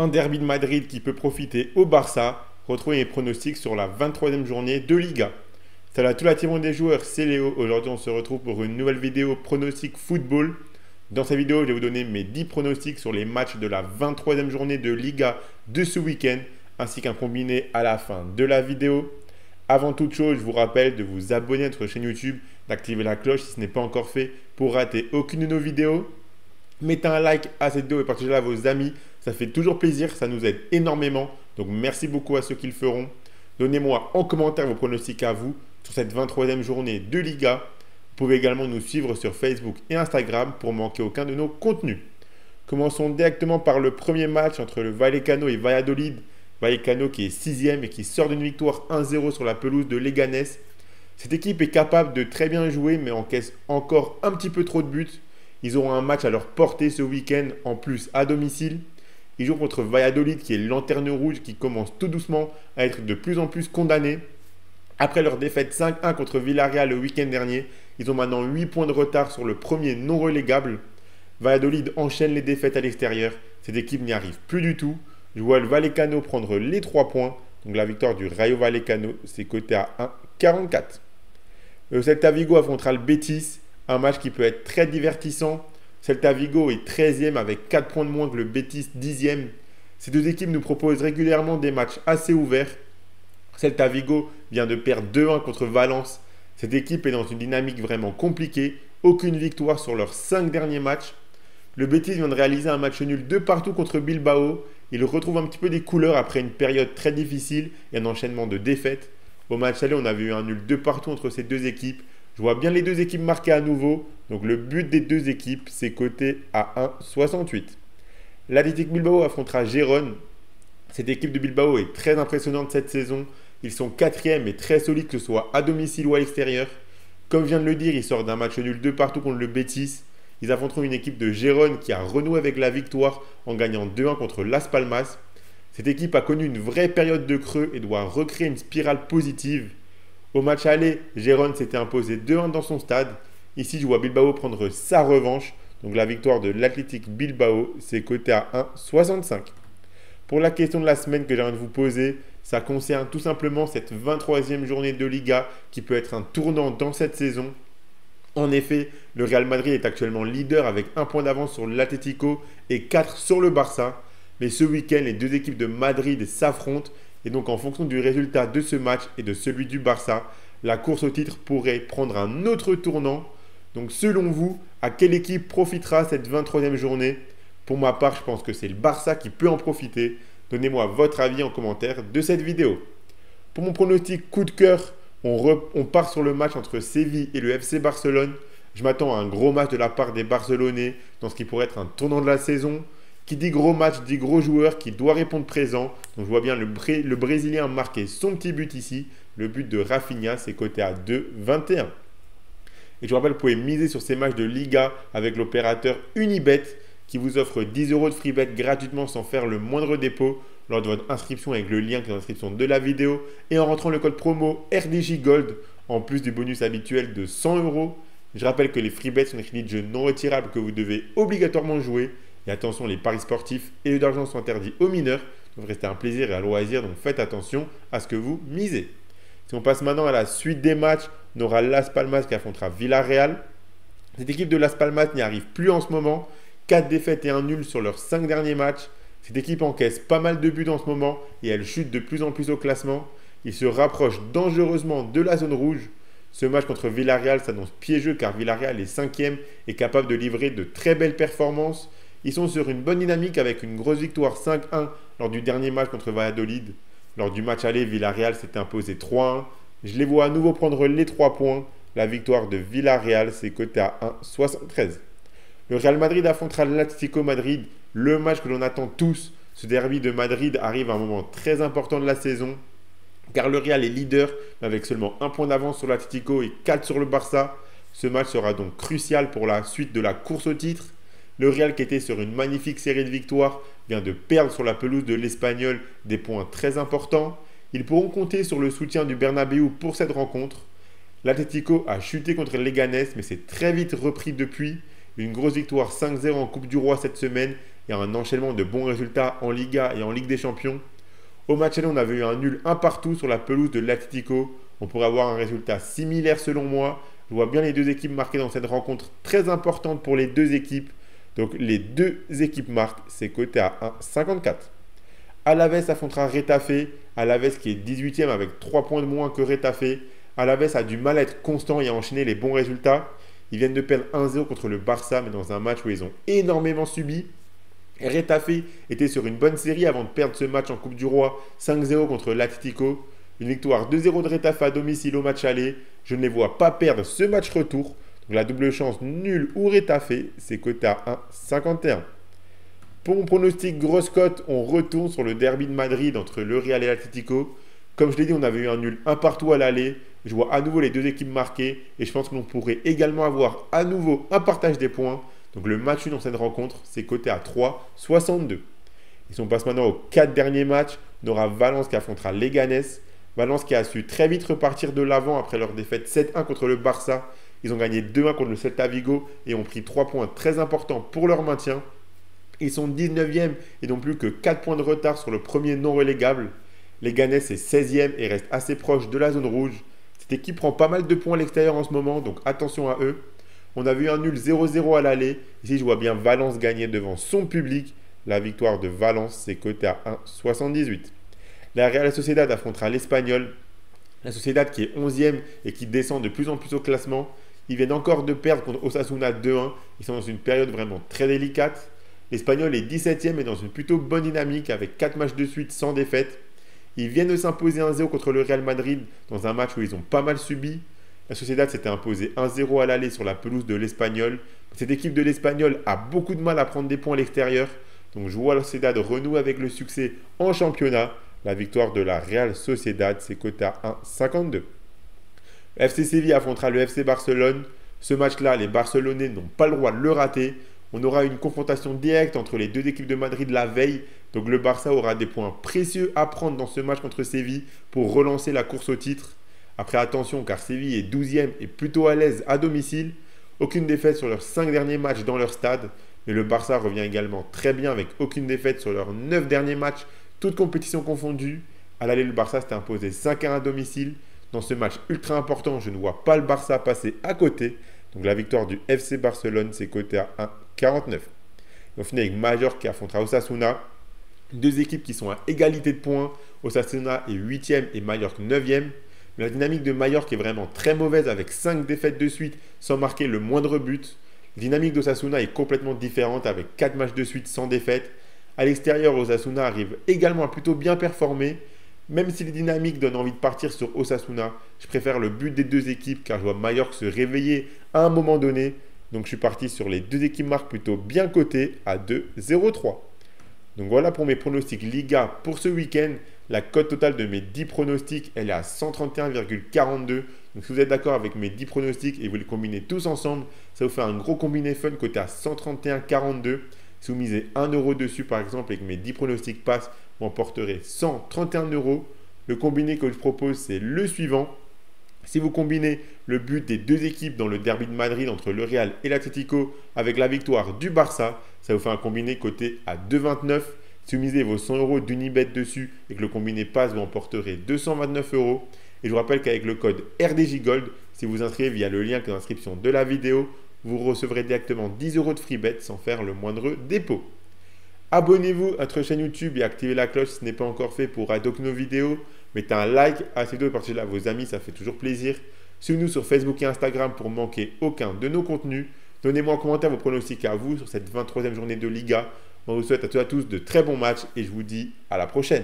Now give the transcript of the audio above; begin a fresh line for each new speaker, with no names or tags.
un derby de Madrid qui peut profiter au Barça. Retrouvez mes pronostics sur la 23e journée de Liga. Salut à tout la team des joueurs, c'est Léo. Aujourd'hui, on se retrouve pour une nouvelle vidéo pronostic football. Dans cette vidéo, je vais vous donner mes 10 pronostics sur les matchs de la 23e journée de Liga de ce week-end, ainsi qu'un combiné à la fin de la vidéo. Avant toute chose, je vous rappelle de vous abonner à notre chaîne YouTube, d'activer la cloche si ce n'est pas encore fait pour rater aucune de nos vidéos. Mettez un like à cette vidéo et partagez-la à vos amis. Ça fait toujours plaisir, ça nous aide énormément. Donc merci beaucoup à ceux qui le feront. Donnez-moi en commentaire vos pronostics à vous sur cette 23e journée de Liga. Vous pouvez également nous suivre sur Facebook et Instagram pour ne manquer aucun de nos contenus. Commençons directement par le premier match entre le Vallecano et Valladolid. Vallecano qui est 6e et qui sort d'une victoire 1-0 sur la pelouse de Leganés. Cette équipe est capable de très bien jouer mais encaisse encore un petit peu trop de buts. Ils auront un match à leur portée ce week-end, en plus à domicile. Ils jouent contre Valladolid qui est lanterne rouge qui commence tout doucement à être de plus en plus condamné. Après leur défaite 5-1 contre Villarreal le week-end dernier, ils ont maintenant 8 points de retard sur le premier non relégable. Valladolid enchaîne les défaites à l'extérieur. Cette équipe n'y arrive plus du tout. Je vois le Vallecano prendre les 3 points. Donc la victoire du Rayo Vallecano, c'est coté à 1,44. Le Celta Vigo affrontera le Betis. Un match qui peut être très divertissant. Celta Vigo est 13e avec 4 points de moins que le Betis 10e. Ces deux équipes nous proposent régulièrement des matchs assez ouverts. Celta Vigo vient de perdre 2-1 contre Valence. Cette équipe est dans une dynamique vraiment compliquée. Aucune victoire sur leurs 5 derniers matchs. Le Betis vient de réaliser un match nul de partout contre Bilbao. Il retrouve un petit peu des couleurs après une période très difficile et un enchaînement de défaites. Au match aller, on avait eu un nul de partout entre ces deux équipes. Je vois bien les deux équipes marquer à nouveau. Donc le but des deux équipes, c'est coté à 1,68. L'Athletic Bilbao affrontera Gérone. Cette équipe de Bilbao est très impressionnante cette saison. Ils sont 4e et très solides que ce soit à domicile ou à l'extérieur. Comme je viens de le dire, ils sortent d'un match nul de partout contre le Betis. Ils affronteront une équipe de Gérone qui a renoué avec la victoire en gagnant 2-1 contre Las Palmas. Cette équipe a connu une vraie période de creux et doit recréer une spirale positive. Au match aller, Gérone s'était imposé 2-1 dans son stade. Ici, je vois Bilbao prendre sa revanche. Donc la victoire de l'Athletic Bilbao, c'est coté à 1,65. Pour la question de la semaine que j'ai envie de vous poser, ça concerne tout simplement cette 23e journée de Liga qui peut être un tournant dans cette saison. En effet, le Real Madrid est actuellement leader avec 1 point d'avance sur l'Atlético et 4 sur le Barça. Mais ce week-end, les deux équipes de Madrid s'affrontent. Et donc, en fonction du résultat de ce match et de celui du Barça, la course au titre pourrait prendre un autre tournant. Donc, selon vous, à quelle équipe profitera cette 23e journée? Pour ma part, je pense que c'est le Barça qui peut en profiter. Donnez-moi votre avis en commentaire de cette vidéo. Pour mon pronostic coup de cœur, on part sur le match entre Séville et le FC Barcelone. Je m'attends à un gros match de la part des Barcelonais dans ce qui pourrait être un tournant de la saison. Qui dit gros match, dit gros joueur qui doit répondre présent. Donc je vois bien le Brésilien marquer son petit but ici. Le but de Rafinha, c'est coté à 2,21. Et je vous rappelle, vous pouvez miser sur ces matchs de Liga avec l'opérateur Unibet qui vous offre 10 € de free bet gratuitement sans faire le moindre dépôt lors de votre inscription avec le lien qui est dans la description de la vidéo et en rentrant le code promo RDJ Gold en plus du bonus habituel de 100 €. Je rappelle que les free bets sont des crédits de jeu non retirables que vous devez obligatoirement jouer. Et attention, les paris sportifs et d'argent sont interdits aux mineurs. Ça devrait rester un plaisir et un loisir, donc faites attention à ce que vous misez. Si on passe maintenant à la suite des matchs, on aura Las Palmas qui affrontera Villarreal. Cette équipe de Las Palmas n'y arrive plus en ce moment. 4 défaites et 1 nul sur leurs 5 derniers matchs. Cette équipe encaisse pas mal de buts en ce moment et elle chute de plus en plus au classement. Il se rapproche dangereusement de la zone rouge. Ce match contre Villarreal s'annonce piégeux car Villarreal est 5e et capable de livrer de très belles performances. Ils sont sur une bonne dynamique avec une grosse victoire 5-1 lors du dernier match contre Valladolid. Lors du match aller, Villarreal s'était imposé 3-1. Je les vois à nouveau prendre les 3 points. La victoire de Villarreal, c'est coté à 1,73. Le Real Madrid affrontera l'Atlético Madrid. Le match que l'on attend tous. Ce derby de Madrid arrive à un moment très important de la saison. Car le Real est leader avec seulement 1 point d'avance sur l'Atlético et 4 sur le Barça. Ce match sera donc crucial pour la suite de la course au titre. Le Real qui était sur une magnifique série de victoires vient de perdre sur la pelouse de l'Espagnol des points très importants. Ils pourront compter sur le soutien du Bernabéu pour cette rencontre. L'Atlético a chuté contre Leganés mais s'est très vite repris depuis. Une grosse victoire 5-0 en Coupe du Roi cette semaine et un enchaînement de bons résultats en Liga et en Ligue des Champions. Au match aller, on avait eu un nul un partout sur la pelouse de l'Atlético. On pourrait avoir un résultat similaire selon moi. Je vois bien les deux équipes marquées dans cette rencontre très importante pour les deux équipes. Donc les deux équipes marquent, c'est coté à 1,54. Alavés affrontera Retafe. Alavés qui est 18e avec 3 points de moins que Retafe. Alavés a du mal à être constant et à enchaîner les bons résultats. Ils viennent de perdre 1-0 contre le Barça, mais dans un match où ils ont énormément subi. Retafe était sur une bonne série avant de perdre ce match en Coupe du Roi 5-0 contre l'Atlético. Une victoire 2-0 de Retafe à domicile au match aller. Je ne les vois pas perdre ce match retour. Donc la double chance nul ou Retafe, c'est coté à 1,51. Pour mon pronostic grosse cote, on retourne sur le derby de Madrid entre le Real et l'Atlético. Comme je l'ai dit, on avait eu un nul un partout à l'aller. Je vois à nouveau les deux équipes marquées et je pense que l'on pourrait également avoir à nouveau un partage des points. Donc le match nul dans cette rencontre, c'est coté à 3,62. Et si on passe maintenant aux 4 derniers matchs, on aura Valence qui affrontera Leganés. Valence qui a su très vite repartir de l'avant après leur défaite 7-1 contre le Barça. Ils ont gagné 2-1 contre le Celta Vigo et ont pris 3 points très importants pour leur maintien. Ils sont 19e et n'ont plus que 4 points de retard sur le premier non relégable. Leganés est 16e et reste assez proche de la zone rouge. Cette équipe prend pas mal de points à l'extérieur en ce moment, donc attention à eux. On a vu un nul 0-0 à l'aller. Ici, je vois bien Valence gagner devant son public. La victoire de Valence, c'est coté à 1,78. La Real Sociedad affrontera l'Espagnol. La Sociedad qui est 11e et qui descend de plus en plus au classement. Ils viennent encore de perdre contre Osasuna 2-1. Ils sont dans une période vraiment très délicate. L'Espagnol est 17e et dans une plutôt bonne dynamique avec 4 matchs de suite sans défaite. Ils viennent de s'imposer 1-0 contre le Real Madrid dans un match où ils ont pas mal subi. La Sociedad s'était imposée 1-0 à l'aller sur la pelouse de l'Espagnol. Cette équipe de l'Espagnol a beaucoup de mal à prendre des points à l'extérieur. Donc je vois la Sociedad renouer avec le succès en championnat. La victoire de la Real Sociedad, c'est coté à 1,52. Le FC Séville affrontera le FC Barcelone. Ce match-là, les Barcelonais n'ont pas le droit de le rater. On aura une confrontation directe entre les deux équipes de Madrid la veille. Donc le Barça aura des points précieux à prendre dans ce match contre Séville pour relancer la course au titre. Après attention car Séville est 12e et plutôt à l'aise à domicile. Aucune défaite sur leurs 5 derniers matchs dans leur stade. Mais le Barça revient également très bien avec aucune défaite sur leurs 9 derniers matchs, toutes compétitions confondues. À l'aller, le Barça s'était imposé 5-1 à domicile. Dans ce match ultra important, je ne vois pas le Barça passer à côté. Donc la victoire du FC Barcelone, c'est coté à 1,49. On finit avec Mallorca qui affrontera Osasuna. Deux équipes qui sont à égalité de points. Osasuna est 8e et Mallorca 9e. Mais la dynamique de Mallorca est vraiment très mauvaise avec 5 défaites de suite sans marquer le moindre but. La dynamique d'Osasuna est complètement différente avec 4 matchs de suite sans défaite. À l'extérieur, Osasuna arrive également à plutôt bien performer. Même si les dynamiques donnent envie de partir sur Osasuna, je préfère le but des deux équipes car je vois Mallorca se réveiller à un moment donné. Donc je suis parti sur les deux équipes marques plutôt bien cotées à 2,03. Donc voilà pour mes pronostics Liga pour ce week-end. La cote totale de mes 10 pronostics, elle est à 131,42. Donc si vous êtes d'accord avec mes 10 pronostics et vous les combinez tous ensemble, ça vous fait un gros combiné fun coté à 131,42. Si vous misez 1 euro dessus par exemple et que mes 10 pronostics passent, vous emporterez 131 euros. Le combiné que je propose, c'est le suivant. Si vous combinez le but des deux équipes dans le derby de Madrid entre le Real et l'Atlético avec la victoire du Barça, ça vous fait un combiné coté à 2,29. Si vous misez vos 100 euros d'Unibet dessus et que le combiné passe, vous emporterez 229 euros. Et je vous rappelle qu'avec le code RDJGold, si vous inscrivez via le lien d'inscription de la vidéo, vous recevrez directement 10 euros de free bet sans faire le moindre dépôt. Abonnez-vous à notre chaîne YouTube et activez la cloche si ce n'est pas encore fait pour adopter nos vidéos. Mettez un like à cette vidéo et partagez-la à vos amis, ça fait toujours plaisir. Suivez-nous sur Facebook et Instagram pour ne manquer aucun de nos contenus. Donnez-moi en commentaire vos pronostics à vous sur cette 23e journée de Liga. On vous souhaite à tous de très bons matchs et je vous dis à la prochaine.